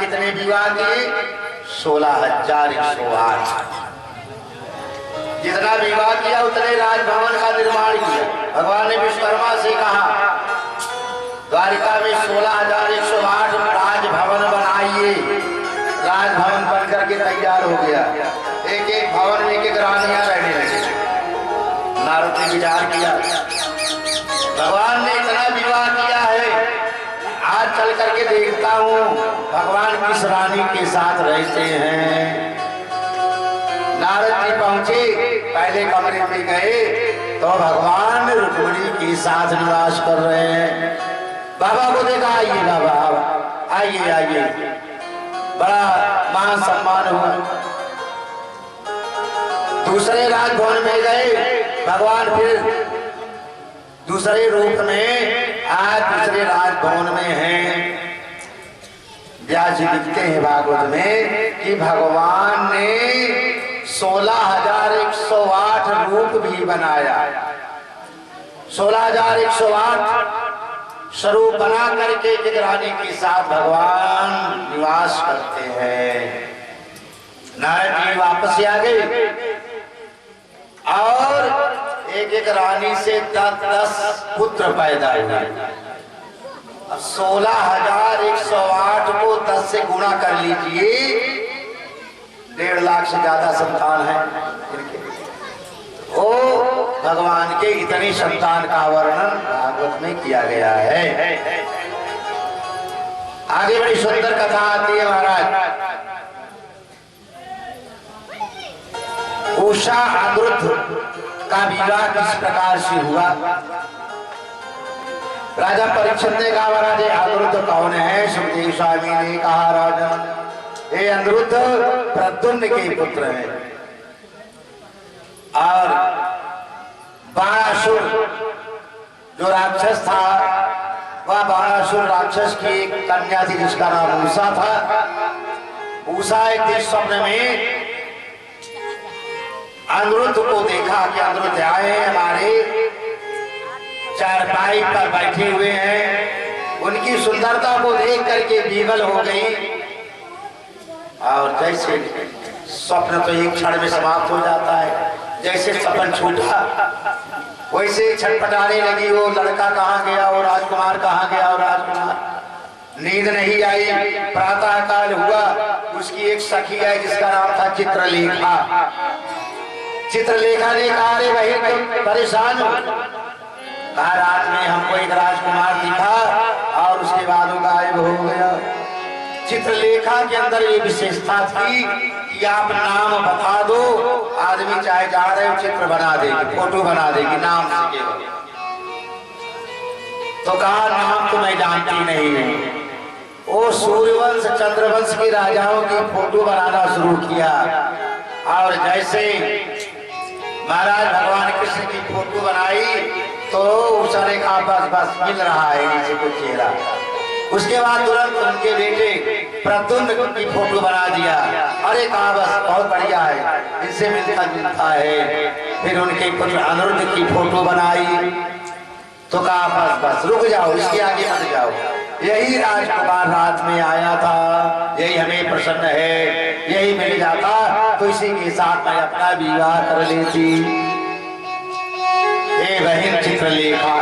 कितने विवाह किए? 16,108। जितना विवाह किया उतने राजभवन का निर्माण किया। भगवान ने विश्वकर्मा से कहा द्वारिका में 16,108 राजभवन बनाइए। राजभवन बन करके तैयार हो गया। एक एक भवन में एक एक रानियां रहने लगी। नारद ने विचार किया भगवान ने इतना विवाह किया है, आज चल करके देखता हूँ भगवान किस रानी के साथ रहते हैं। नारद जी पहुंचे, पहले कमरे में गए तो भगवान रुक्मिणी के साथ निवास कर रहे हैं। बाबा को देखा, आइए बाबा, आइए आइए, बड़ा मान सम्मान हुआ। दूसरे राजभवन में गए भगवान, फिर दूसरे रूप में आज दूसरे राजभवन में हैं। व्यास जी लिखते हैं भागवत में कि भगवान ने 16,108 रूप भी बनाया। 16,108 स्वरूप बना करके एक रानी के साथ भगवान निवास करते हैं। नारद जी वापस आ गए और एक एक रानी से 10 पुत्र पैदा हुए। अब 16,108 को 10 से गुणा कर लीजिए, 1.5 लाख से ज्यादा संतान है। ओ भगवान के इतनी संतान का वर्णन भागवत में किया गया है। आगे बड़ी सुंदर कथा आती है महाराज। उषा अनिरुद्ध का विवाह किस प्रकार से हुआ? राजा परीक्षित ने कहा महाराज अनिरुद्ध कौन है? सुखदेव स्वामी ने कहा राजन ये अनिरुद्ध प्रद्युम्न के पुत्र हैं। और बाणासुर जो राक्षस था, वह बाणासुर राक्षस की एक कन्या थी जिसका नाम उषा था। उषा एक दिन स्वप्न में अनिरुद्ध को देखा कि अनिरुद्ध आए हमारे चारपाई पर बैठे हुए हैं। उनकी सुंदरता को देख करके विवल हो गई। और जैसे स्वप्न तो एक क्षण में समाप्त हो जाता है, जैसे सपन छूटा वैसे छटपटाने लगी। वो लड़का कहाँ गया, वो राजकुमार कहाँ गया, वो राजकुमार। नींद नहीं आई। प्रातः काल हुआ। उसकी एक सखी है जिसका नाम था चित्रलेखा। चित्रलेखा ने कहा अरे भाई तुम परेशान हो? कहा रात में हमको एक राजकुमार दिखा और उसके बाद वो गायब हो गया। चित्रलेखा के अंदर ये विशेषता थी कि आप नाम बता दो, आदमी चाहे जा रहे हो चित्र बना देगी, फोटो बना देगी नाम से केवल। तो कहा नाम तो मैं जानती नहीं हूँ। वो सूर्यवंश चंद्रवंश के राजाओं की फोटो बनाना शुरू किया। और जैसे महाराज भगवान कृष्ण की फोटो बनाई तो उसने कहा बस बस मिल रहा है नीचे को चेहरा। उसके बाद तुरंत उनके बेटे प्रद्युम्न की फोटो बना दिया। अरे कहा बस बहुत बढ़िया है, इनसे मिलता जुलता है। फिर उनके पुत्र अनिरुद्ध की फोटो बनाई तो कहा बस बस रुक जाओ, इसके आगे मत जाओ। यही राजकुमार रात में आया था, यही हमें प्रसन्न है, यही मिल जाता तो इसी के साथ मैं अपना विवाह कर लेती। हे बहन चित्रलेखा,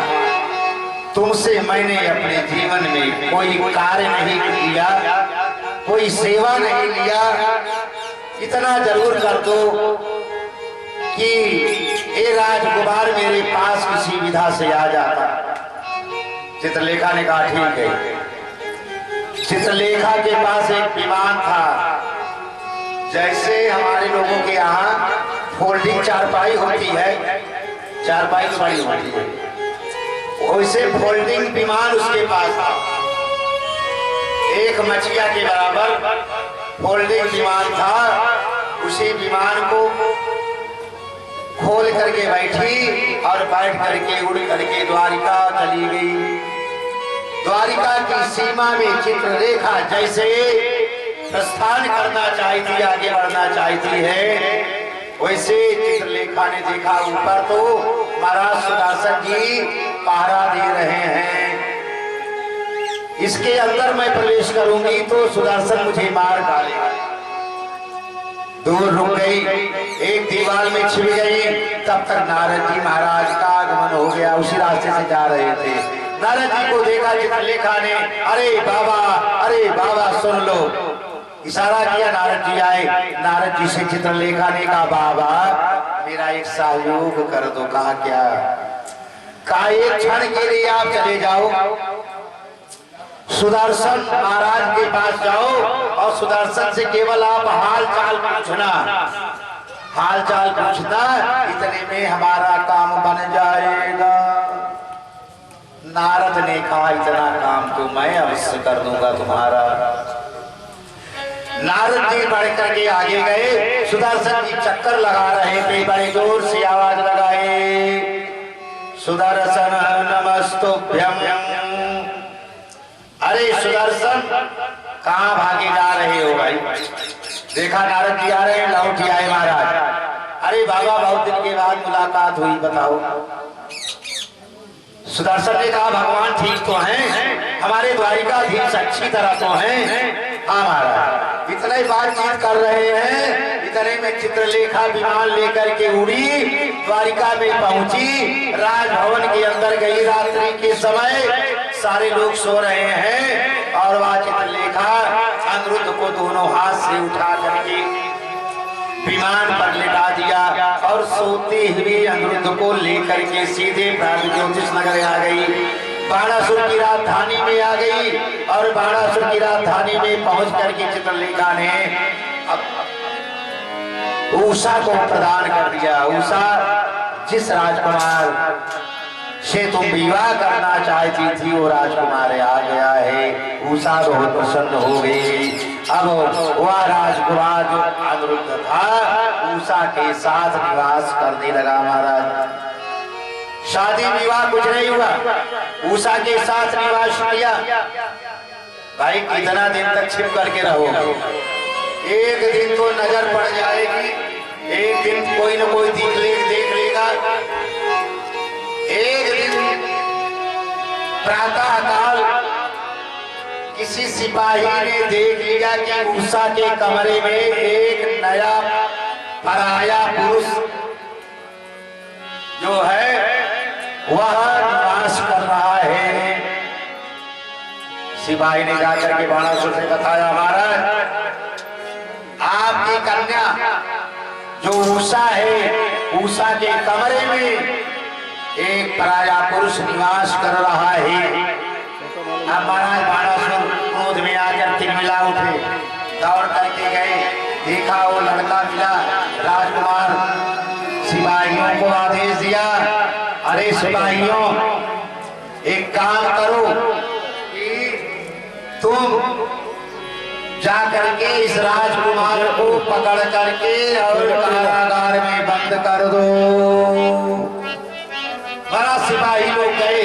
तुमसे मैंने अपने जीवन में कोई कार्य नहीं किया, कोई सेवा नहीं लिया। इतना जरूर कर दो कि ये राजकुमार मेरे पास किसी विधा से आ जाता। चित्रलेखा ने कहा ठीक है। चित्रलेखा के पास एक विमान था। जैसे हमारे लोगों के यहाँ फोल्डिंग चारपाई होती है, चारपाई तो बड़ी होती है, वैसे फोल्डिंग विमान उसके पास था। एक मछिया के बराबर फोल्डिंग विमान था। उसी विमान को खोल करके बैठी और बैठ करके उड़ करके द्वारिका चली गई। द्वारिका की सीमा में चित्रलेखा जैसे प्रस्थान करना चाहती, आगे बढ़ना चाहती है, वैसे चित्रलेखा ने देखा ऊपर तो महाराज सुदर्शन जी पहरा दे रहे हैं। इसके अंदर मैं प्रवेश करूंगी तो सुदर्शन मुझे मार डालेगा। दूर रुक गई, एक दीवार में छिप गई। तब तक नारद जी महाराज का आगमन हो गया, उसी रास्ते से जा रहे थे। नारद जी को देखा चित्रलेखा ने, अरे बाबा सुन लो। इशारा किया, नारद जी आए। नारद जी से चित्रलेखा ने कहा, बाबा मेरा एक सहयोग कर दो। कहा क्या? कहा एक क्षण के लिए आप चले जाओ, सुदर्शन महाराज के पास जाओ और सुदर्शन से केवल आप हाल चाल पूछना, हाल चाल पूछना, इतने में हमारा काम बन जाएगा। नारद ने कहा, इतना काम तो मैं अवश्य कर दूंगा तुम्हारा। नारद जी बढ़ करके आगे गए। सुदर्शन जी चक्कर लगा रहे थे, बड़े जोर से आवाज लगाए, सुदर्शन नमस्तुभ्यं। अरे सुदर्शन कहाँ भागे जा रहे हो भाई? देखा नारद जी आ रहे हैं, लौट आए महाराज। अरे बाबा बहुत दिन के बाद मुलाकात हुई, बताओ। सुदर्शन ने कहा, भगवान ठीक तो हैं, हमारे द्वारिकाधीश अच्छी तरह तो हैं। हाँ महाराज, इतना ही बातचीत कर रहे हैं, इतने में चित्रलेखा विमान लेकर के उड़ी, द्वारिका में पहुंची, राजभवन के अंदर गई। रात्रि के समय सारे लोग सो रहे हैं और वह चित्रलेखा अनिरुद्ध को दोनों हाथ से उठा करके विमान पर लिटा दिया और सोते हुए अनिरुद्ध को लेकर के सीधे ज्योतिष नगर आ गई। बाणासुर की राजधानी में आ गई और बाणासुर की राजधानी में पहुंच करके चित्रलेखा ने उषा को प्रदान कर दिया। उषा जिस राजकुमार से तुम विवाह करना चाहती थी वो राजकुमार आ गया है। उषा बहुत प्रसन्न हो गई। अब वह राजकुमार जो अनिरुद्ध था उषा के साथ निवास करने लगा। महाराज शादी विवाह कुछ नहीं हुआ, उषा के साथ निवास किया। भाई कितना दिन तक छिप करके रहोगे? एक दिन तो नजर पड़ जाएगी, एक दिन कोई न कोई देख लेगा। एक दिन प्रातः काल किसी सिपाही ने देख लिया कि उषा के कमरे में एक नया पराया पुरुष जो है वह निवास कर रहा है। सिपाही ने जाकर के बाणासुर से बताया, महाराज आपकी कन्या जो उषा है, उषा के कमरे में एक पराया पुरुष निवास कर रहा है। अब महाराज बाणासुर क्रोध में आकर तिलमिला उठे, दौड़ करके गए, देखा वो लड़का मिला। राजकुमार सिपाहियों को आदेश दिया, अरे सिपाहियों एक काम करो कि तुम जा करके इस राजकुमार को पकड़ करके और कारागार में बंद कर दो। बड़ा सिपाही लोग गए,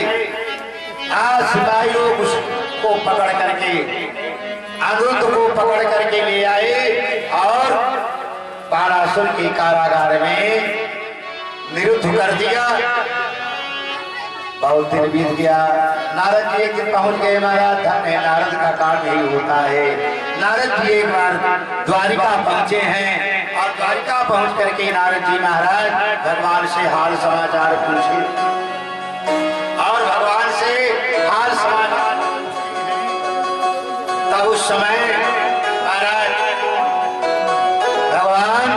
आज सिपाही लोग उसको पकड़ करके अनिरुद्ध को पकड़ करके ले आए और बाणासुर के कारागार में निरुद्ध कर दिया। बहुत दिन बीत गया, नारद जी एक दिन पहुंच गए। महाराज धन्य नारद का काम यही होता है। नारद जी एक बार द्वारिका पहुंचे हैं और द्वारिका पहुंच करके नारद जी महाराज भगवान से हाल समाचार पूछे और भगवान से हाल समाचार। तब उस समय महाराज भगवान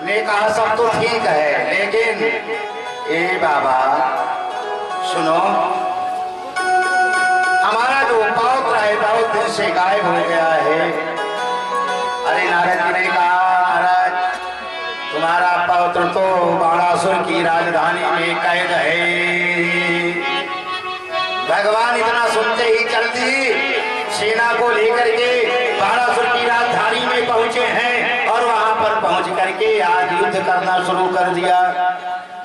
ने कहा, सब तो ठीक है, लेकिन ए बाबा सुनो, हमारा जो पौत्र है बहुत दिन से गायब हो गया है। अरे नारद जी ने कहा, महाराज तुम्हारा पौत्र तो बाणासुर की राजधानी में कैद है। भगवान इतना सुनते ही जल्दी सेना को लेकर के बाणासुर की राजधानी में पहुंचे हैं और वहां पर पहुंच करके आज युद्ध करना शुरू कर दिया।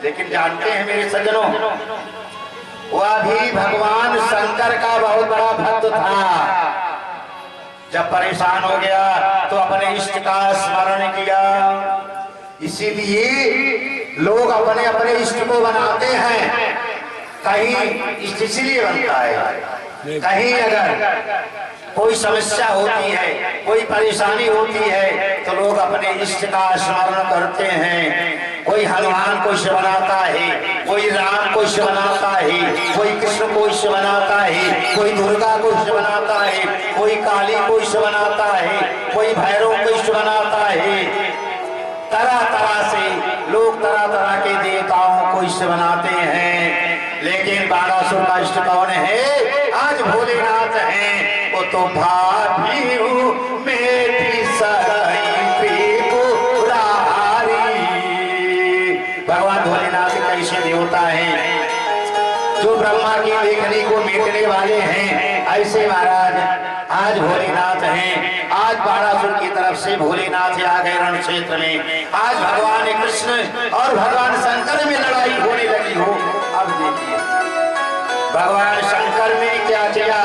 लेकिन जानते हैं मेरे सज्जनों, वह भी भगवान शंकर का बहुत बड़ा भक्त था। जब परेशान हो गया तो अपने इष्ट का स्मरण किया। इसीलिए लोग अपने अपने इष्ट को बनाते हैं। कहीं इष्ट इसलिए बनता है कहीं अगर कोई समस्या होती है, कोई परेशानी होती है तो लोग अपने इष्ट का स्मरण करते हैं। कोई हनुमान को इष्ट बनाता है, कोई राम को इष्ट बनाता है, कोई कृष्ण को इष्ट बनाता है, कोई दुर्गा को इष्ट बनाता है, कोई काली को इष्ट बनाता है, कोई भैरव को इष्ट बनाता है। तरह तरह से लोग तरह तरह के देवताओं को इष्ट बनाते हैं। लेकिन बाणासुर का इष्ट कौन है? आज भोलेनाथ हैं। वो तो भाभी मेरी सराई भगवान भोलेनाथ कैसे देवता हैं जो ब्रह्मा की देखने को मिटने वाले हैं। ऐसे महाराज आज भोलेनाथ हैं। आज बाणासुर की तरफ से भोलेनाथ आ गए रण क्षेत्र में। आज भगवान कृष्ण और भगवान शंकर में लड़ाई होने लगी हो। अब देखिए भगवान शंकर ने क्या किया?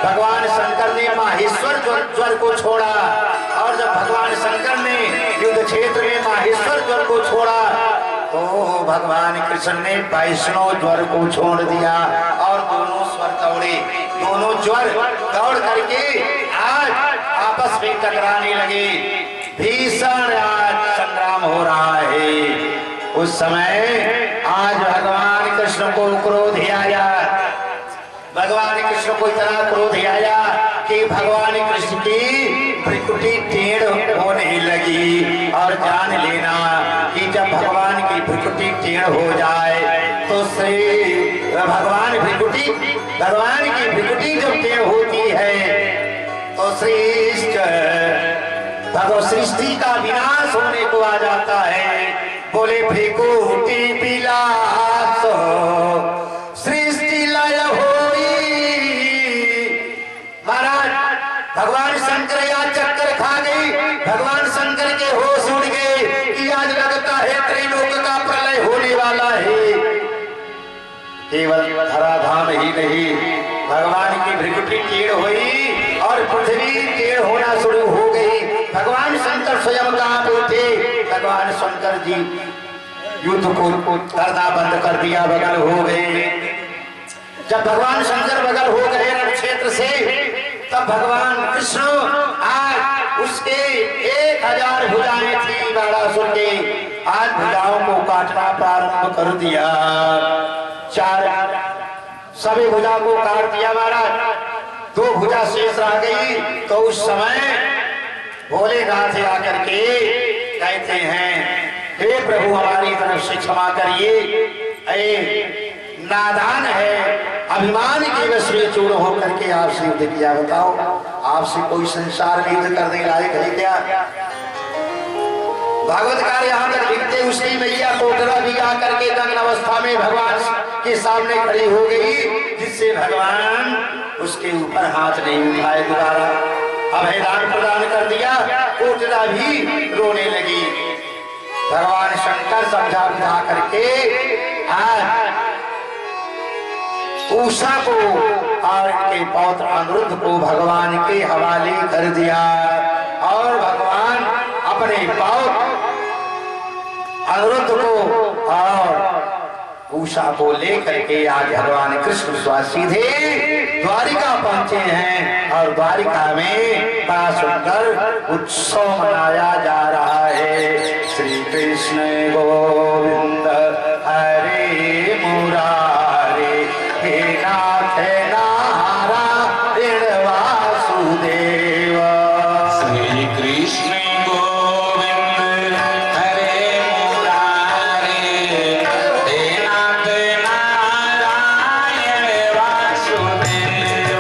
भगवान शंकर ने माहेश्वर ज्वर को छोड़ा। और जब भगवान शंकर ने युद्ध क्षेत्र में माहेश्वर ज्वर को छोड़ा तो भगवान कृष्ण ने वैष्णव ज्वर को छोड़ दिया और दोनों स्वर दौड़े। दोनों ज्वर दौड़ करके आज आपस में टकराने लगे। भीषण आज संग्राम हो रहा है। उस समय आज भगवान कृष्ण को क्रोध आया। भगवान कृष्ण को इतना क्रोध आया कि भगवान कृष्ण की भ्रिकुटी टेढ़ होने लगी। और जान लेना कि जब भगवान की भ्रिकुटी टेढ़ हो जाए तो श्री भगवान की भ्रिकुटी जब टेढ़ होती है तो सृष्टि का विनाश होने को आ जाता है। बोले भ्रिकुटी विलास सृष्टि लय होई। महाराज भगवान शंकर या चक्कर खा गई। भगवान शंकर के होश उड़ गए कि आज लगता है त्रिलोक का प्रलय होने वाला है। केवल धराधाम ही नहीं, भगवान की भ्रिकुटी टेढ़ हुई और पृथ्वी टेढ़ होना शुरू हो गई। भगवान शंकर स्वयं कांप उठे। भगवान शंकर जी युद्ध को करना बंद कर दिया, बगल हो गए। जब भगवान शंकर बगल हो गए रण क्षेत्र से तब भगवान कृष्ण आज उसके 1000 भुजाएं थी बाणासुर के। आज भुजाओं को काटना प्रारंभ कर दिया। सभी भुजा को काट दिया महाराज। 2 भुजा शेष रह गई। तो उस समय भोलेनाथ आकर के कहते हैं हे प्रभु हमारी तरफ से क्षमा करिए। नादान है, अभिमान के वश में चूर होकर के आपसे युद्ध किया। बताओ आपसे कोई संसार में युद्ध करने लायक है क्या? भागवतकार यहाँ तक लिखते उसकी मैया कोटरा भी आकर के दग्न अवस्था में भगवान के सामने खड़ी हो गई, जिससे भगवान उसके ऊपर हाथ नहीं उठाए। दोबारा अभयदान प्रदान कर दिया। कोटरा भी रोने लगी। भगवान शंकर समझा बुझा करके आज उषा को और इनके पौत्र अनिरुद्ध को भगवान के हवाले कर दिया। और भगवान अपने पौत्र अनिरुद्ध को और उषा को लेकर के आज भगवान कृष्ण सीधे द्वारिका पहुंचे हैं। और द्वारिका में बड़ा सुंदर उत्सव मनाया जा रहा है। श्री कृष्ण गोविंद हरे मुरारे हे नाथ नारायण वासुदेव। श्री कृष्ण गोविंद हरे मुरारे हे नाथ नारायण वासुदेव।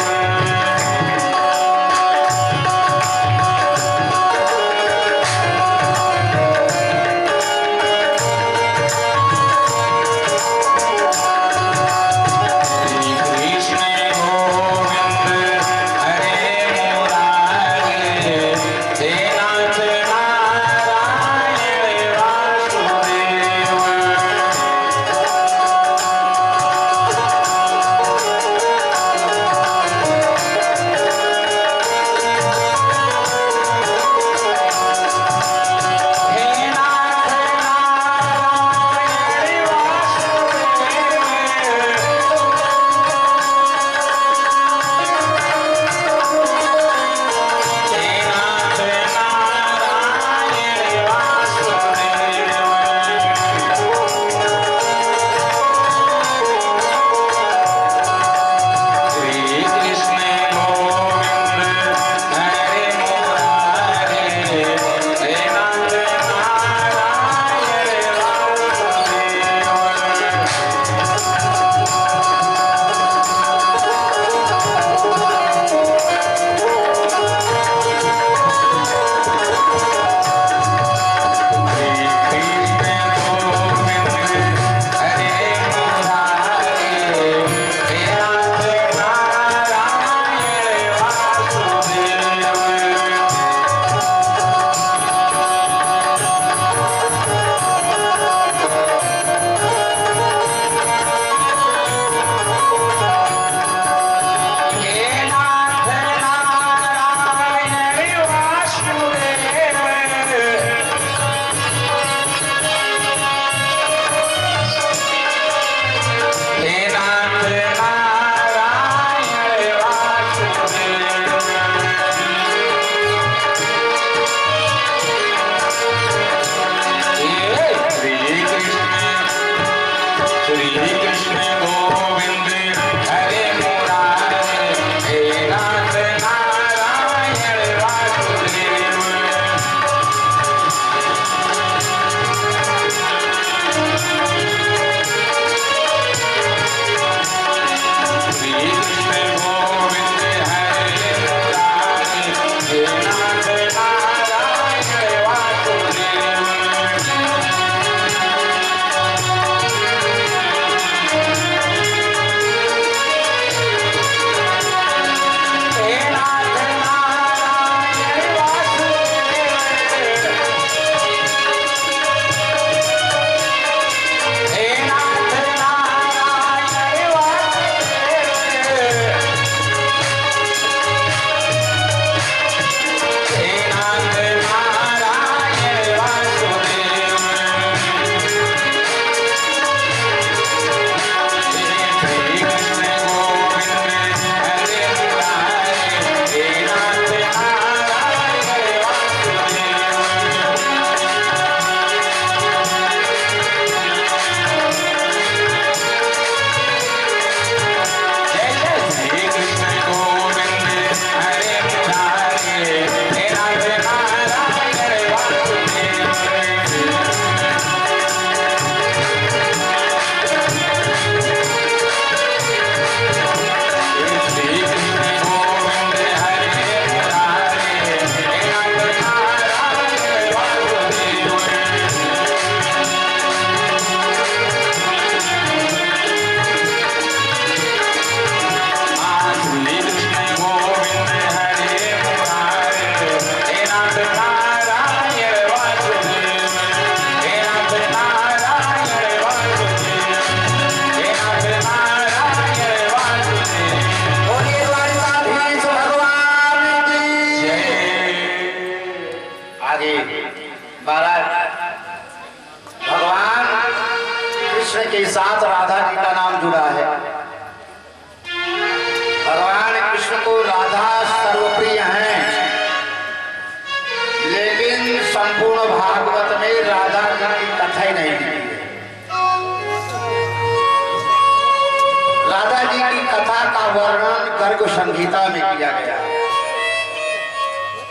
संगीता में किया गया है।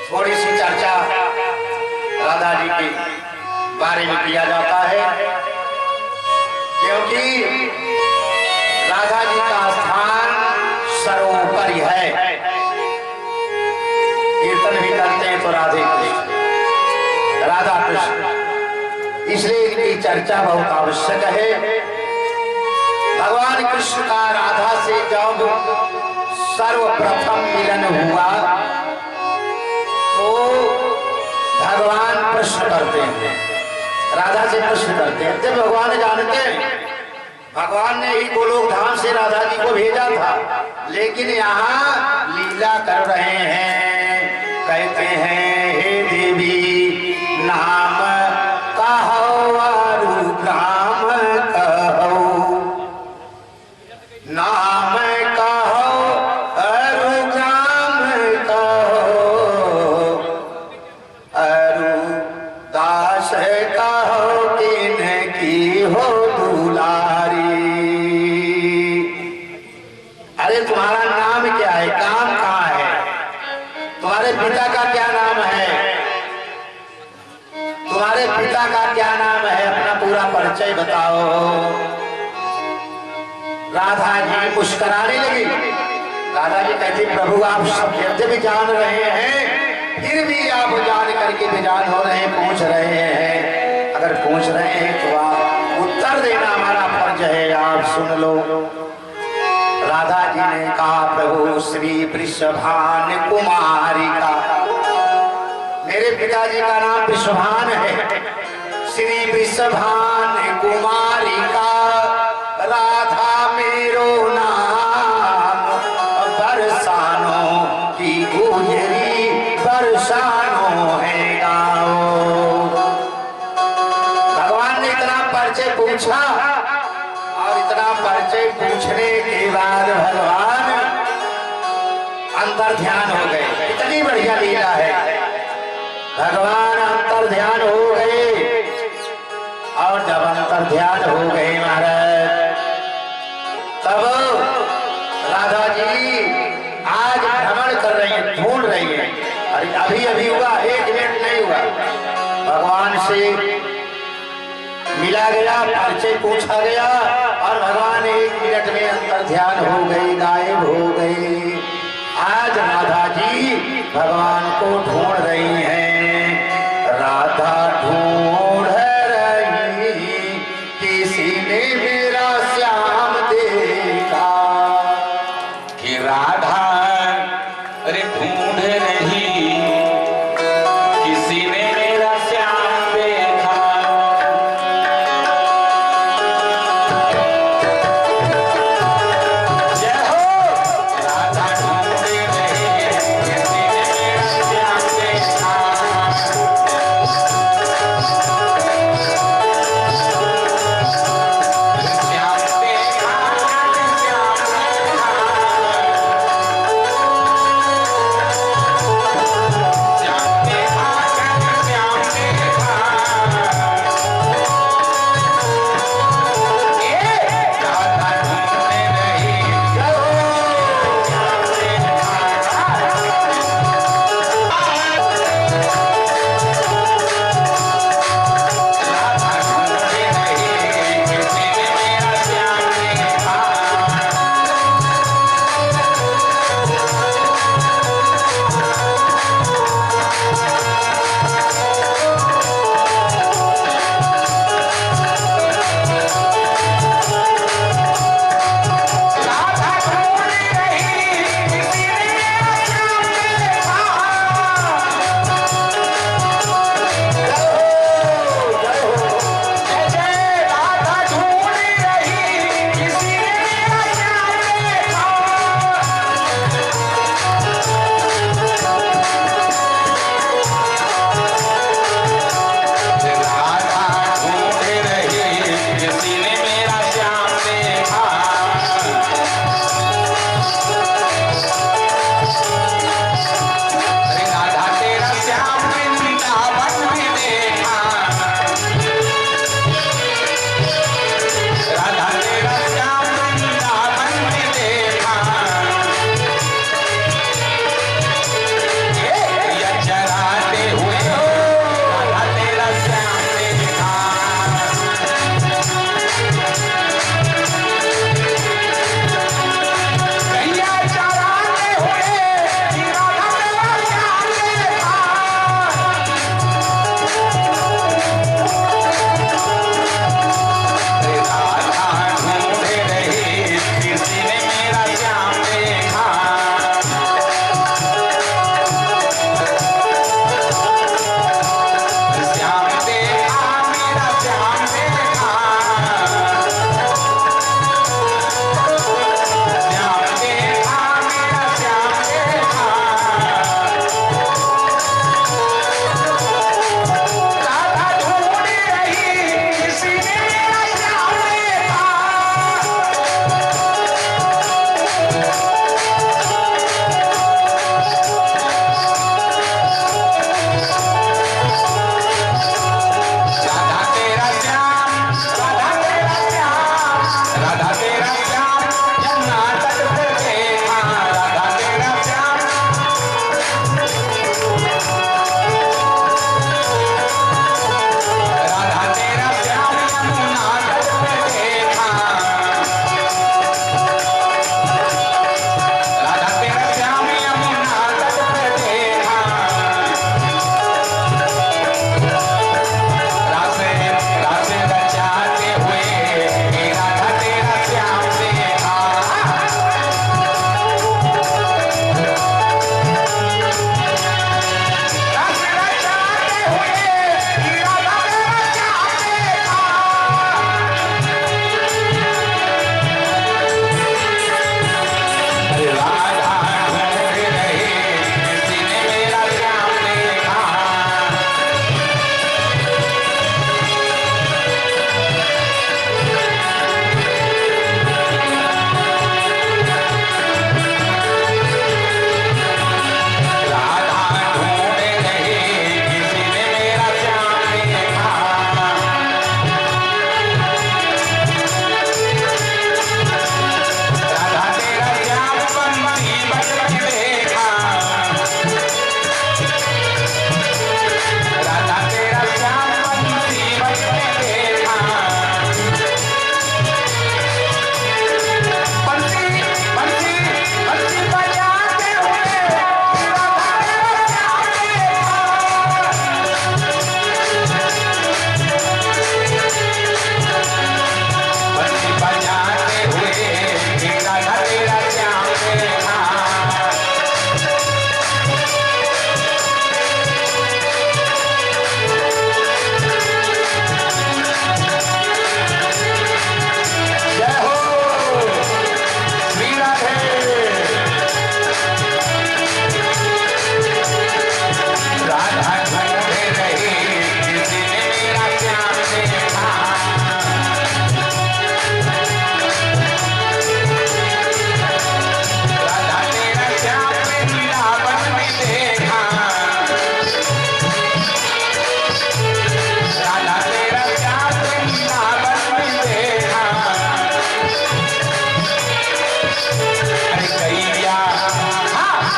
थोड़ी सी चर्चा राधा जी के बारे में किया जाता है, क्योंकि राधा जी का स्थान सर्वोपरि है। कीर्तन भी करते हैं तो राधे कृष्ण, राधा कृष्ण, इसलिए इनकी चर्चा बहुत आवश्यक है। भगवान कृष्ण का राधा से जब सर्वप्रथम मिलन हुआ तो भगवान प्रश्न करते हैं, राधा से प्रश्न करते हैं। जब भगवान जानते हैं, भगवान ने ही गोलोक धाम से राधा जी को भेजा था, लेकिन यहाँ लीला कर रहे हैं। कहते हैं हे देवी नाम कहो और नाम कहो, नाम कहो और नाम कहो, अरु दास कहो किन की हो दुलारी। अरे तुम्हारा नाम क्या है, काम कहाँ है, तुम्हारे पिता का क्या नाम है, तुम्हारे पिता का क्या नाम है, अपना पूरा परिचय बताओ। राधा जी मुस्कुराने लगी। राधा जी कहती प्रभु आप सब यद्यपि जान रहे हैं, फिर भी आप जान करके बेजान हो रहे हैं, पूछ रहे हैं। अगर पूछ रहे हैं तो आप उत्तर देना हमारा फर्ज है, आप सुन लो। राधा जी ने कहा प्रभु श्री वृषभान कुमारी का, मेरे पिताजी का नाम वृषभान है, श्री वृषभान कुमारी का राधा मेरो नाम, बरसानों की गुजरी बरसानों है गाओ। भगवान ने इतना परिचय पूछा, और इतना परिचय पूछने के बाद भगवान अंतर ध्यान हो गए। इतनी बढ़िया लीला है, भगवान अंतर ध्यान हो गए। और जब अंतर ध्यान हो गए महाराज, तब राधा जी आज भ्रमण कर रही है, ढूंढ रही है। अरे अभी अभी हुआ, 1 मिनट नहीं हुआ, भगवान से मिला गया, परिचय पूछा गया, और भगवान 1 मिनट में अंतर ध्यान हो गई, गायब हो गई। आज राधा जी भगवान को ढूंढ रही हैं। राधा ढूंढ रही, किसी ने मेरा श्याम देखा, कि राधा अरे ढूंढ रही, किसी ने मेरा श्याम देखा। जय हो राधा ढूंढ रही, किसी ने मेरा श्याम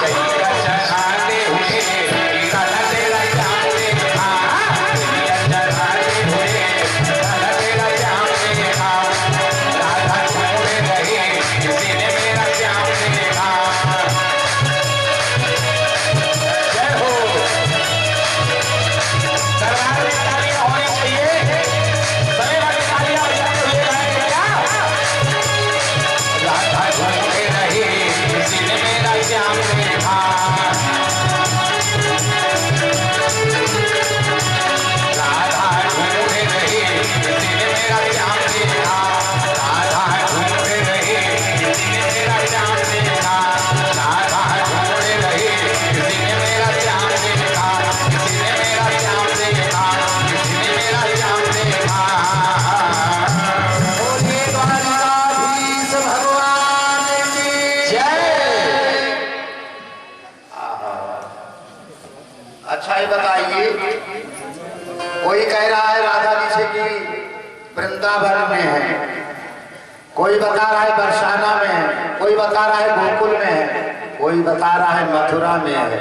चैया चढ़ाते हुए राधा तेरा श्याम देखा, चैया चढ़ाते हुए राधा तेरा श्याम देखा, राधा ढूंढ रही किसी ने मेरा श्याम देखा। जय हो। दरबार में तालियां होनी चाहिए, सभी वाली तालियां बजाते हुए गाएंगे क्या? राधा ढूंढ रही किसी ने मेरा श्याम देखा, राधा ढूंढ रही किसी ने मेरा श्याम देखा, राधा ढूंढ रही किसी ने मेरा श्याम देखा, राधा ढूंढ रही किसी ने मेरा श्याम देखा, किसी ने मेरा श्याम देखा, किसी ने मेरा श्याम देखा। बोलिए द्वारकाधीश भगवान की जय। अच्छा ये बताइए, कोई कह रहा है राधा जी से कि वृंदावन में है, कोई बता रहा है बरसाना में है, कोई बता रहा है गोकुल में है, कोई बता रहा है मथुरा में है।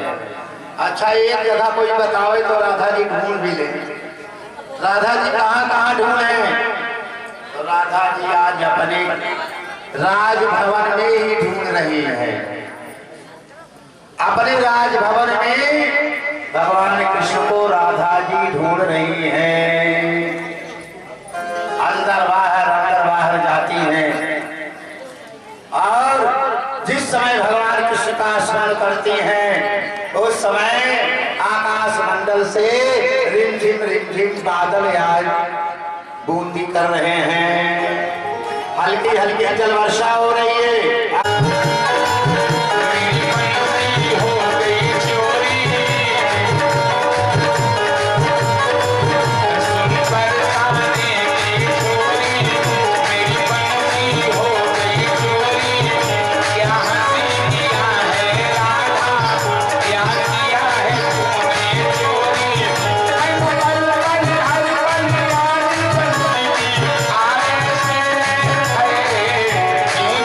अच्छा एक जगह कोई बतावे तो राधा जी ढूंढ भी ले। राधा जी कहाँ कहाँ ढूंढे? तो राधा जी आज अपने राजभवन में ही ढूंढ रही है। अपने राजभवन में भगवान कृष्ण को राधा जी ढूंढ रही हैं। अंदर बाहर जाती हैं और जिस समय भगवान कृष्ण का स्मरण करती हैं उस समय आकाश मंडल से रिमझिम बादल आज बूंदी कर रहे हैं, हल्की हल्की जल वर्षा हो रही है।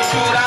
चुरा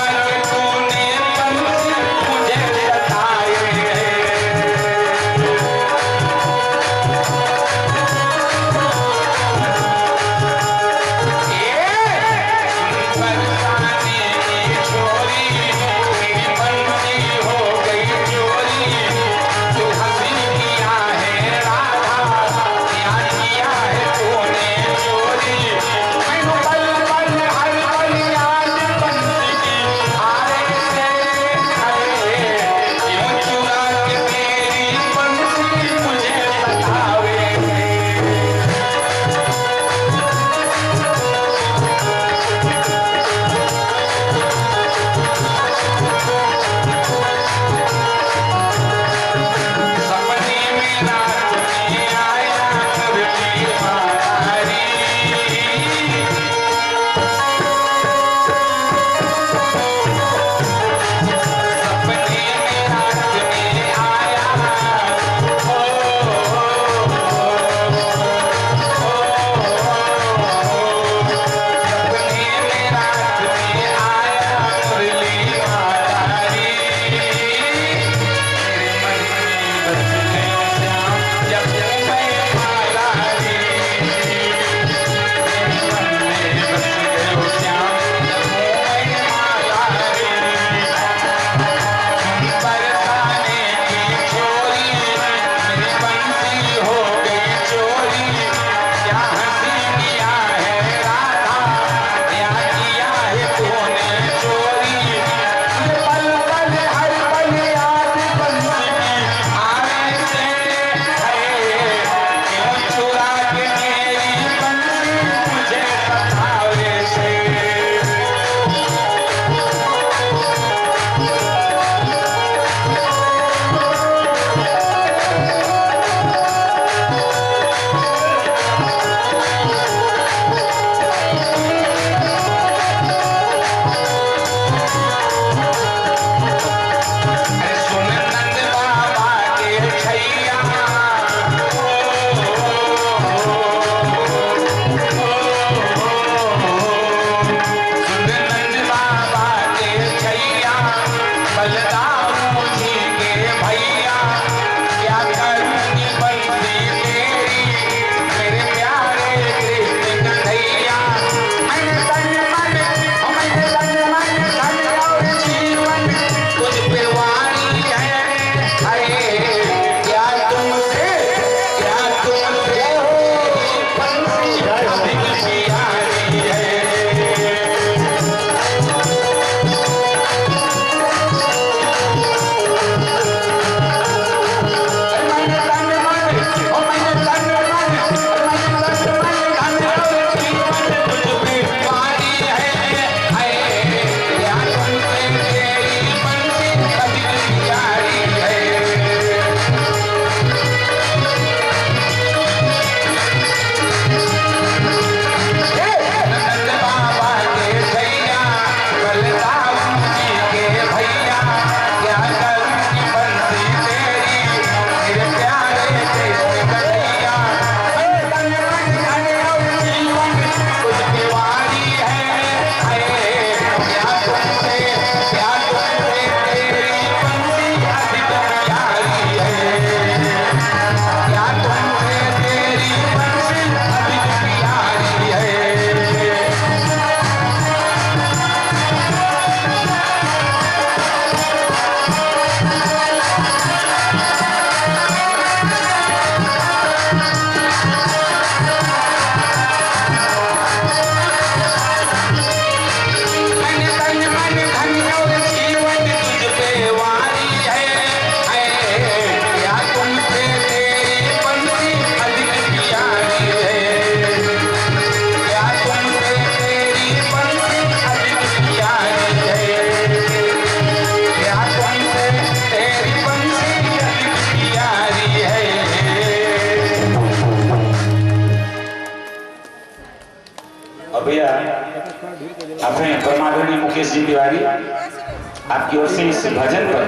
अपने परमादरणीय मुकेश जी तिवारी आपकी ओर से इस भजन पर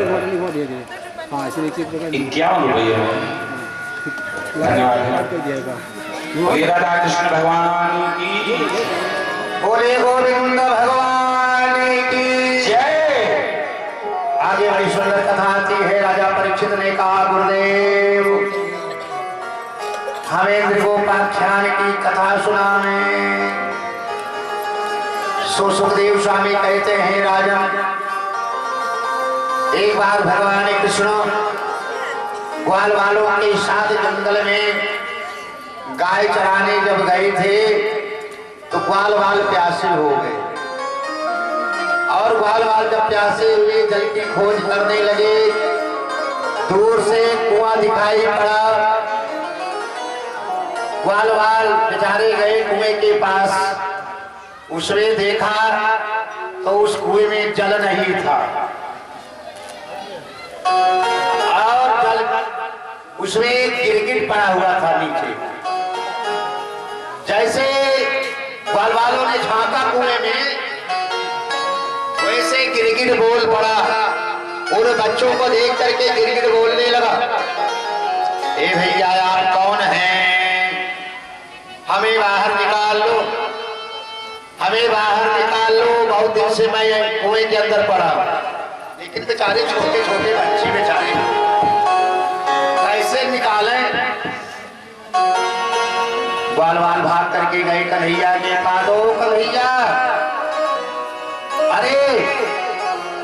51 रुपये धन्यवाद। बोलिए राधा कृष्ण भगवान की, बोले गोविंद भगवान की जय। आगे बड़ी सुंदर कथा आती है। राजा परीक्षित ने कहा, गुरुदेव हमें नृगोपाख्यान की कथा सुनाएं। सुखदेव स्वामी कहते हैं, राजन एक बार भगवान कृष्ण ग्वाल वालों के साथ जंगल में गाय चराने जब गए थे तो ग्वाल वाल प्यासे हो गए और ग्वाल वाल जब प्यासे हुए जल की खोज करने लगे। दूर से कुआं दिखाई पड़ा। ग्वाल वाल बेचारे गए कुएं के पास। उसमें देखा तो उस कुएं में जल नहीं था और जल उसमें गिरगिट पड़ा हुआ था नीचे। जैसे ग्वाल वालों ने झांका कुएं में, वैसे गिरगिट बोल पड़ा। उन बच्चों को देख करके गिरगिट बोलने लगा, ए भैया आप कौन हैं? हमें बाहर निकाल लो, हमें बाहर निकाल लो। बहुत दिन से मैं कुएं के अंदर पड़ा। लेकिन बेचारे छोटे छोटे बच्चे बेचारे कैसे निकाले? ग्वाल वाल भाग करके गए कन्हैया के पास। ओ कन्हैया, अरे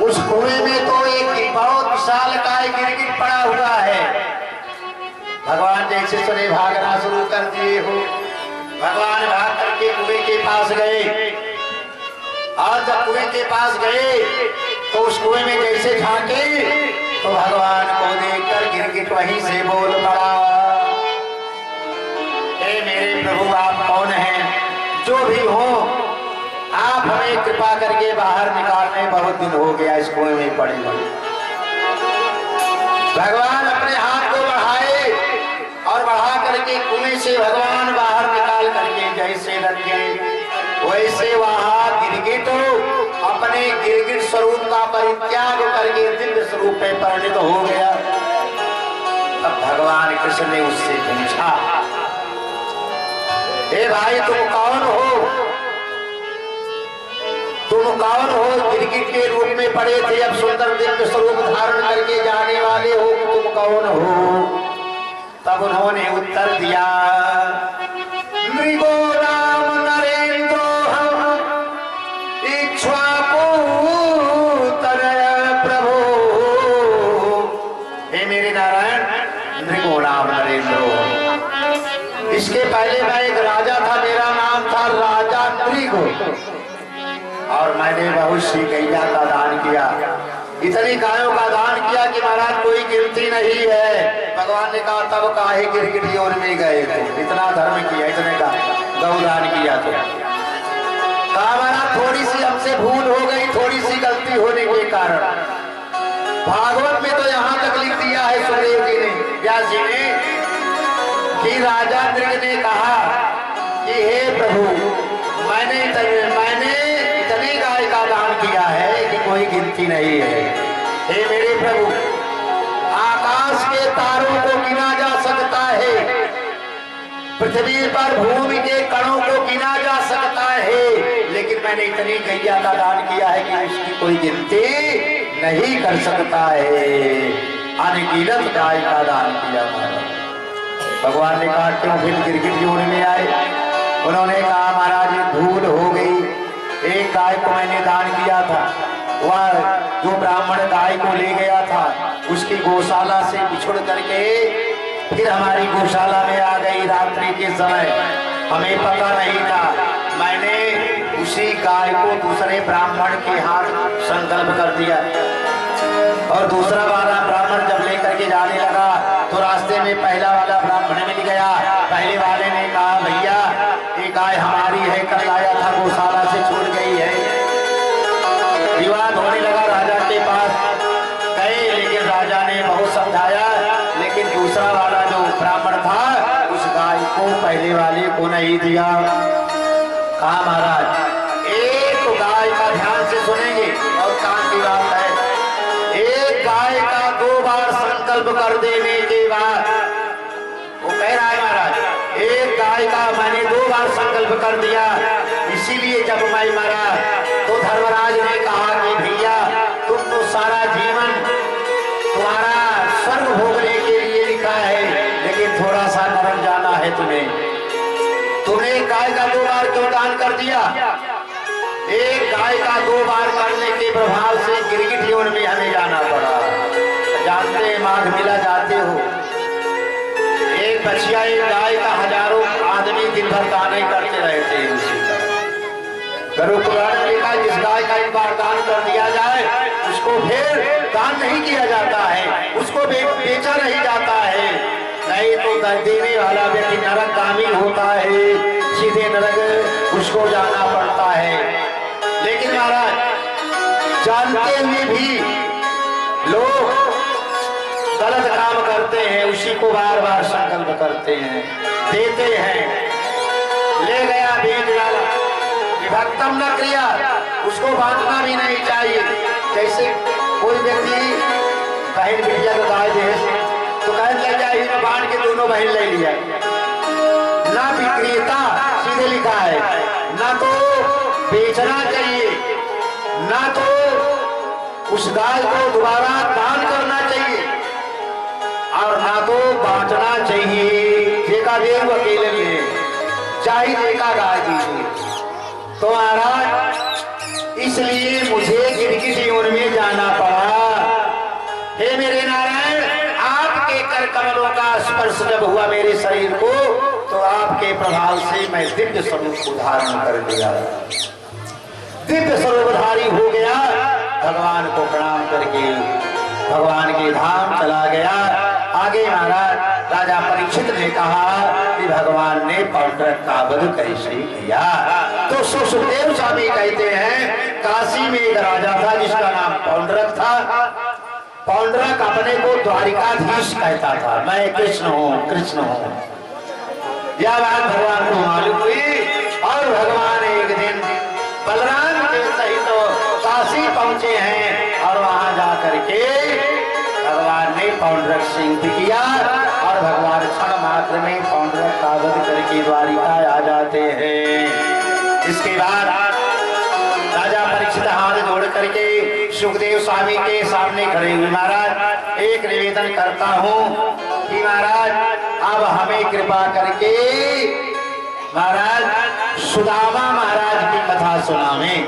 उस कुएं में तो एक बहुत विशाल काय गिरगिट पड़ा हुआ है। भगवान जैसे सुने भागना शुरू कर दिए हो। भगवान भाग करके कुएं के पास गए और जब कुएं के पास गए तो उस कुएं में जैसे झांके तो भगवान को देखकर गिरगिट वहीं से बोल पड़ा, ए मेरे प्रभु आप कौन हैं? जो भी हो आप हमें कृपा करके बाहर निकालने, बहुत दिन हो गया इस कुएं में पड़े हुए। भगवान अपने हाथ को बढ़ाए और बढ़ा करके कुएं से भगवान बाहर निकाल करके जैसे रखे वैसे वहां गिरगिट अपने गिरगिट स्वरूप का परित्याग करके दिव्य स्वरूप में परिणित हो गया। तब भगवान कृष्ण ने उससे पूछा, ए भाई तुम कौन हो? तुम कौन हो? गिरगिट के रूप में पड़े थे, अब सुंदर दिव्य स्वरूप धारण करके जाने वाले हो, तुम कौन हो? तब उन्होंने उत्तर दिया, मृगो राम नरेंद्रो इक्ष्वाकु प्रभु। हे मेरे नारायण, मृगो राम नरेंद्रो। इसके पहले मैं एक राजा था, मेरा नाम था राजा नृग और मैंने बहुत सी गैया का दान किया। इतनी गायों का दान किया कि महाराज कोई गिनती नहीं है। भगवान ने कहा तब काहे गिरगिट योन में गए थे? इतना धर्म किया, इतने का गौदान किया तो कहा महाराज थोड़ी सी हमसे भूल हो गई, थोड़ी सी गलती होने के कारण। भागवत में तो यहाँ तक लिख दिया है सुखदेव जी ने, व्यास जी ने, कि राजा नृग ने कहा कि हे प्रभु मैंने इतने गाय का दान किया है कि कोई गिनती नहीं है। हे मेरे प्रभु, आकाश के तारों को गिना जा सकता है, पृथ्वी पर भूमि के कणों को गिना जा सकता है, लेकिन मैंने इतनी गैया का दान किया है कि उसकी कोई गिनती नहीं कर सकता है। अनगिनत गाय का दान किया महाराज। भगवान ने कहा क्यों फिर गिरगिट योनि में आए? उन्होंने कहा महाराज भूल हो गई, एक गाय को मैंने दान किया था, वह जो ब्राह्मण गाय को ले गया था उसकी गौशाला से बिछुड़ करके फिर हमारी गौशाला में आ गई रात्रि के समय, हमें पता नहीं था। मैंने उसी गाय को दूसरे ब्राह्मण के हाथ संकल्प कर दिया और दूसरा वाला ब्राह्मण जब लेकर के जाने लगा तो रास्ते में पहला वाला ब्राह्मण मिल गया। पहले वाले ने कहा भैया ये गाय हमारी है, कल लाया था गौशाला से छूट गई है। विवाद होने लगा, राजा के पास गए, लेकिन राजा ने बहुत समझाया, लेकिन दूसरा वाला जो ब्राह्मण था उस गाय को पहले वाले को नहीं दिया। कहा महाराज एक गाय से सुनेंगे और काम की बात है। एक गाय का 2 बार संकल्प कर देने के बाद, वो कह रहा है महाराज एक गाय का मैंने 2 बार संकल्प कर दिया, इसीलिए जब मैं मरा तो धर्मराज ने कहा कि भैया तुम तो सारा जीवन तुम्हारा स्वर्ग भोगने के लिए लिखा है, लेकिन थोड़ा सा नरक जाना है तुम्हें। तुमने एक गाय का 2 बार क्यों दान कर दिया? एक गाय का 2 बार करने के प्रभाव से गिरगिट योनि में हमें जाना पड़ा। जानते हैं माघ मेला जाते हो, एक बछिया एक गाय का हजारों आदमी दिन भर दाने करते रहते हैं। उसी गरुड़ पुराण में लिखा जिस गाय का एक बार दान कर दिया जाए उसको फिर दान नहीं किया जाता है, उसको बेचा नहीं जाता है, नहीं तो देने वाला व्यक्ति नरकगामी होता है, सीधे नरक उसको जाना पड़ता है। लेकिन महाराज जानते हुए भी लोग गलत काम करते हैं, उसी को बार बार संकल्प करते हैं, देते हैं। ले गया बीज डाला, विभक्तम न क्रिया, उसको बांटना भी नहीं चाहिए। जैसे कोई व्यक्ति बहन बिटिया को गाय दे तो कह ले जाए बांट के दोनों बहन ले लिया, ना विक्रेता सीधे लिखा है, ना तो बेचना चाहिए, ना तो उस गाय को दोबारा दान करना चाहिए, और ना तो बांटना चाहिए। देखा देव अकेले में चाहे देखा गाय दीजिए। तो महाराज इसलिए मुझे गिरगिट योनि में जाना पड़ा। हे मेरे नारायण, आपके कर कमलों का स्पर्श जब हुआ मेरे शरीर को तो आपके प्रभाव से मैं दिव्य स्वरूप को धारण कर लिया, दिव्य स्वरूपधारी हो गया। भगवान को प्रणाम करके भगवान के धाम चला गया। आगे महाराज राजा परीक्षित ने कहा कि भगवान ने पौंड्रक का वध कैसे किया। तो सुखदेव स्वामी कहते हैं काशी में एक राजा था जिसका नाम पौंड्रक था। पौंड्रक अपने को द्वारिकाधीश कहता था, मैं कृष्ण हूँ, कृष्ण हूँ। यह बात भगवान को मालूम हुई और भगवान एक दिन बलराम के सहित काशी पहुंचे हैं और वहां जाकर के भगवान ने पौंड्रक से युद्ध किया और भगवान क्षण मात्र में पौंड्रक का वध करके द्वारिका आ जाते हैं। इसके बाद राजा परीक्षित हाथ जोड़ करके सुखदेव स्वामी के सामने खड़े हुए, महाराज एक निवेदन करता हूँ कि महाराज अब हमें कृपा करके महाराज सुदामा महाराज की कथा सुनावें।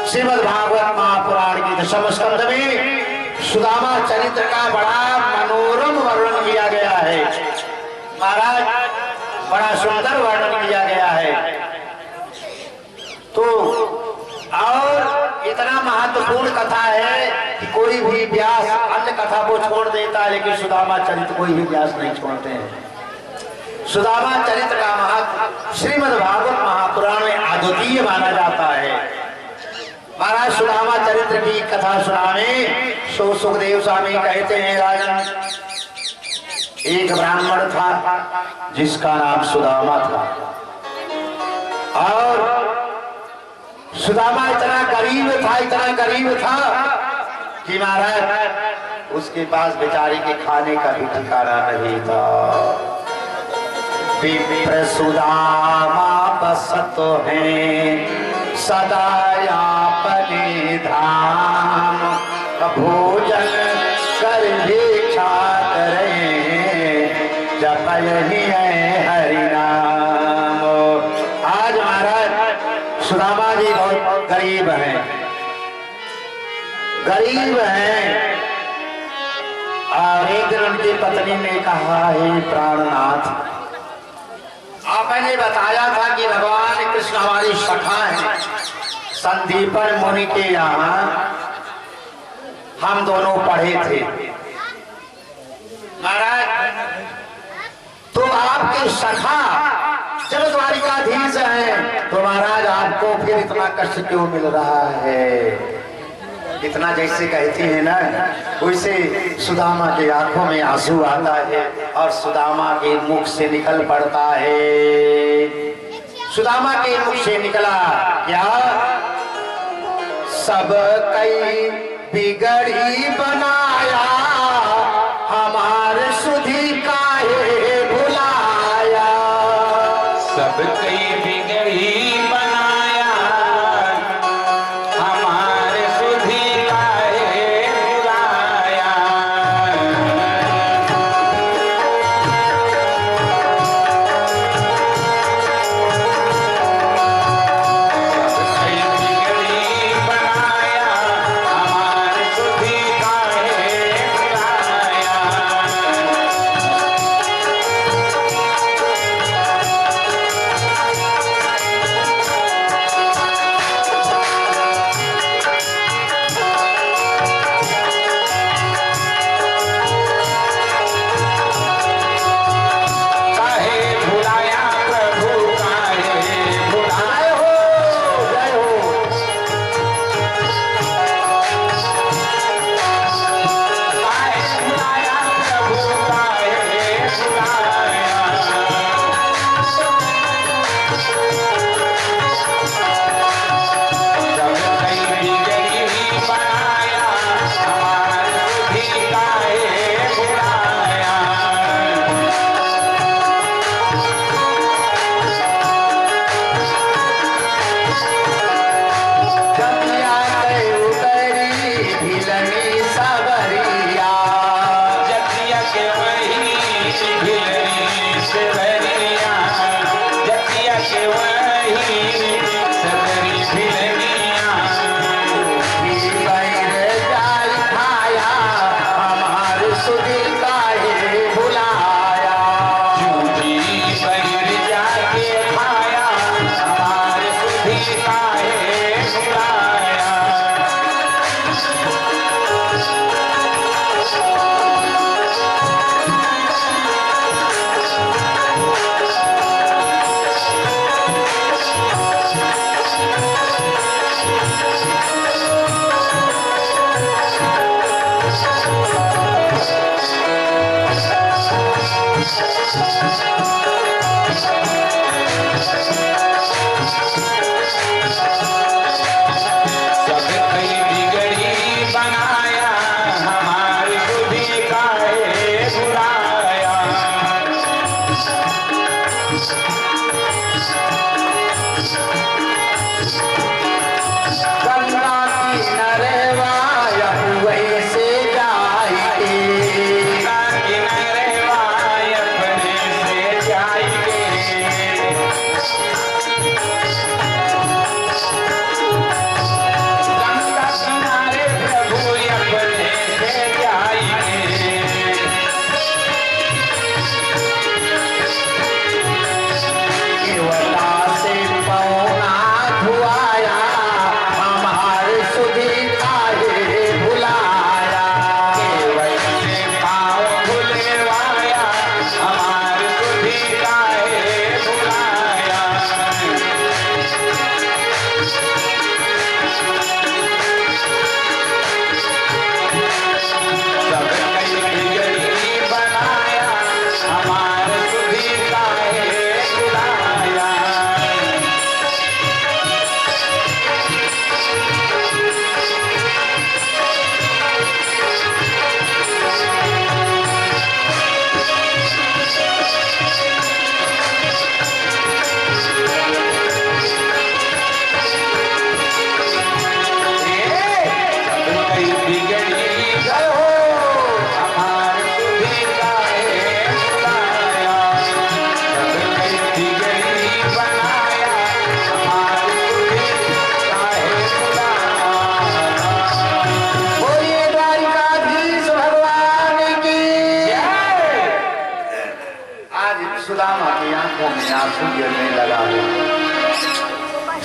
श्रीमद् भागवत महापुराण की 10वें स्कंध में सुदामा चरित्र का बड़ा मनोरम वर्णन किया गया है। महाराज बड़ा सुंदर वर्णन किया गया है। तो और इतना महत्वपूर्ण कथा है कि कोई भी व्यास अन्य कथा को छोड़ देता है, लेकिन सुदामा चरित्र कोई भी व्यास नहीं छोड़ते हैं। सुदामा चरित्र का महत्व श्रीमद् भागवत महापुराण में अद्वितीय माना जाता है। महाराज सुदामा चरित्र की कथा सुनाने सो सुखदेव स्वामी कहते हैं, राजन एक ब्राह्मण था जिसका नाम सुदामा था, और सुदामा इतना गरीब था, इतना गरीब था कि महाराज उसके पास बेचारे के खाने का भी ठिकाना नहीं था। विप्र सुदामा बसत हैं सदा अपने धाम, भोजन कर भिक्षा करें जप यही है हरि नाम। आज महाराज सुदामा जी बहुत गरीब हैं, गरीब हैं। और एक दिन उनकी पत्नी ने कहा, हे प्राणनाथ, आपने बताया था कि भगवान कृष्ण हमारी सखा है, संदीपन मुनि के यहाँ हम दोनों पढ़े थे। महाराज तो आपके सखा जब द्वारिकाधीश हैं तो महाराज आपको फिर इतना कष्ट क्यों मिल रहा है? इतना जैसे कहती है ना, वैसे सुदामा के आंखों में आंसू आता है और सुदामा के मुख से निकल पड़ता है, सुदामा के मुख से निकला क्या? सब कई बिगड़ी बनाया, हमारे सुधी काहे भुलाया। सब कई बिगड़ी बनाया, हमारे सुधी काहे भुलाया।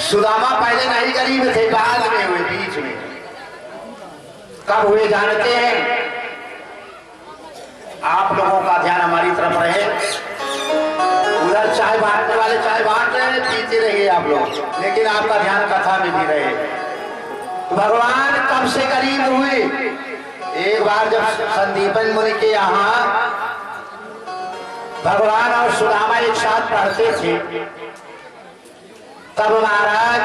सुदामा पहले नहीं गरीब थे, बाद में हुए, बीच में। कब हुए जानते हैं? आप लोगों का ध्यान हमारी तरफ रहे। उधर चाय बांटने वाले चाय बांट रहे हैं, पीते रहिए आप लोग, लेकिन आपका ध्यान कथा में भी रहे। तो भगवान कब से गरीब हुए? एक बार जब संदीपन मुनि के यहाँ भगवान और सुदामा एक साथ पढ़ते थे, तब महाराज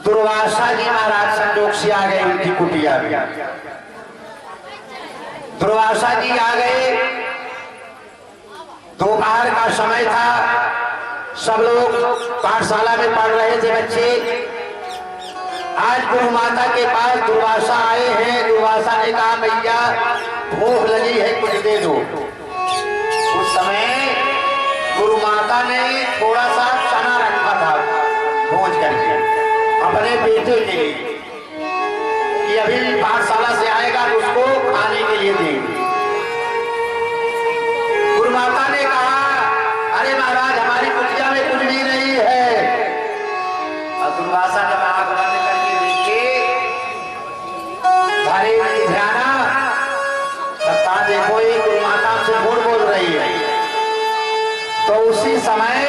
दुर्वासा जी महाराज संजोग से आ गए उनकी कुटिया में। दुर्वासा जी आ गए, दोपहर का समय था, सब लोग पाठशाला में पढ़ रहे थे बच्चे। आज गुरु माता के पास दुर्वासा आए हैं। दुर्वासा ने कहा भैया भूख लगी है, कुछ दे दो। उस समय गुरु माता ने थोड़ा सा चना रखा था भोज करके अपने बेटे के लिए कि अभी पाठशाला से आएगा तो उसको खाने के लिए देंगे। गुरु माता ने कहा अरे महाराज हमारी कुटिया में कुछ भी नहीं है। और दुर्वासा ने आंख बंद करके देखे, धरे नहीं ध्याना, सत्ता देखो ये गुरु माता से झूठ बोल रही है। तो उसी समय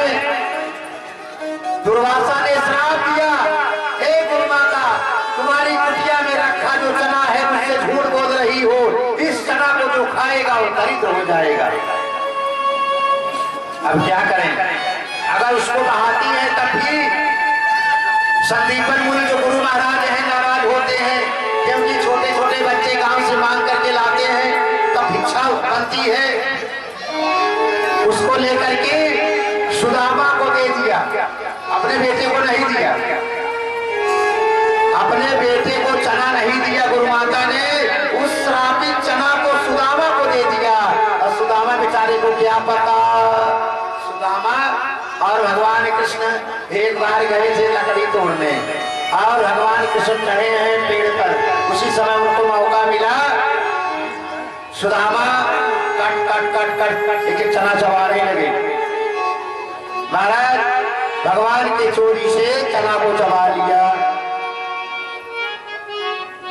दुर्वासा ने श्राप दिया, हे गुरु माता तुम्हारी कुटिया में रखा जो चना है मुझसे झूठ बोल रही हो, इस चना को जो खाएगा वो दरिद्र हो जाएगा। अब क्या करें, अगर उसको बहाती है तब भी संदीपन मुनि जो गुरु महाराज हैं नाराज होते हैं, क्योंकि छोटे छोटे बच्चे गांव से मांग करके लाते हैं तब भिक्षा बनती है। उसको लेकर के सुदामा को दे दिया, अपने बेटे को नहीं दिया। अपने बेटे को चना नहीं दिया गुरु माता ने, उस श्रापित चना को सुदामा को दे दिया। और सुदामा बेचारे को क्या पता, सुदामा और भगवान कृष्ण एक बार गए थे लकड़ी तोड़ने और भगवान कृष्ण चढ़े हैं पेड़ पर। उसी समय उनको मौका मिला, Sudama cut cut cut cut एक एक चना चबाने लगे। महाराज भगवान के चोरी से चना को चबा लिया।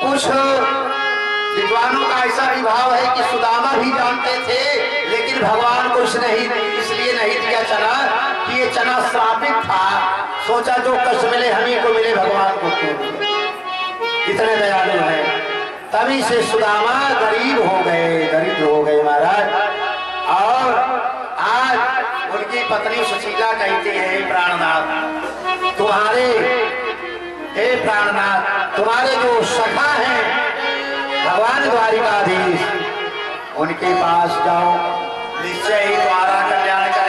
कुछ विद्वानों का ऐसा भी भाव है कि सुदामा भी जानते थे, लेकिन भगवान को इसलिए नहीं दिया चना कि ये चना श्रापित था। सोचा जो कष्ट मिले हमें को मिले, भगवान को क्यों मिले, इतने दयालु हैं। तभी से सुदामा गरीब हो गए, दरिद्र हो गए महाराज। और आज उनकी पत्नी सुशीला कहती है प्राणनाथ तुम्हारे, हे प्राणनाथ तुम्हारे जो सखा हैं भगवान द्वारिकाधीश, उनके पास जाओ, निश्चय ही तुम्हारा कल्याण करेंगे।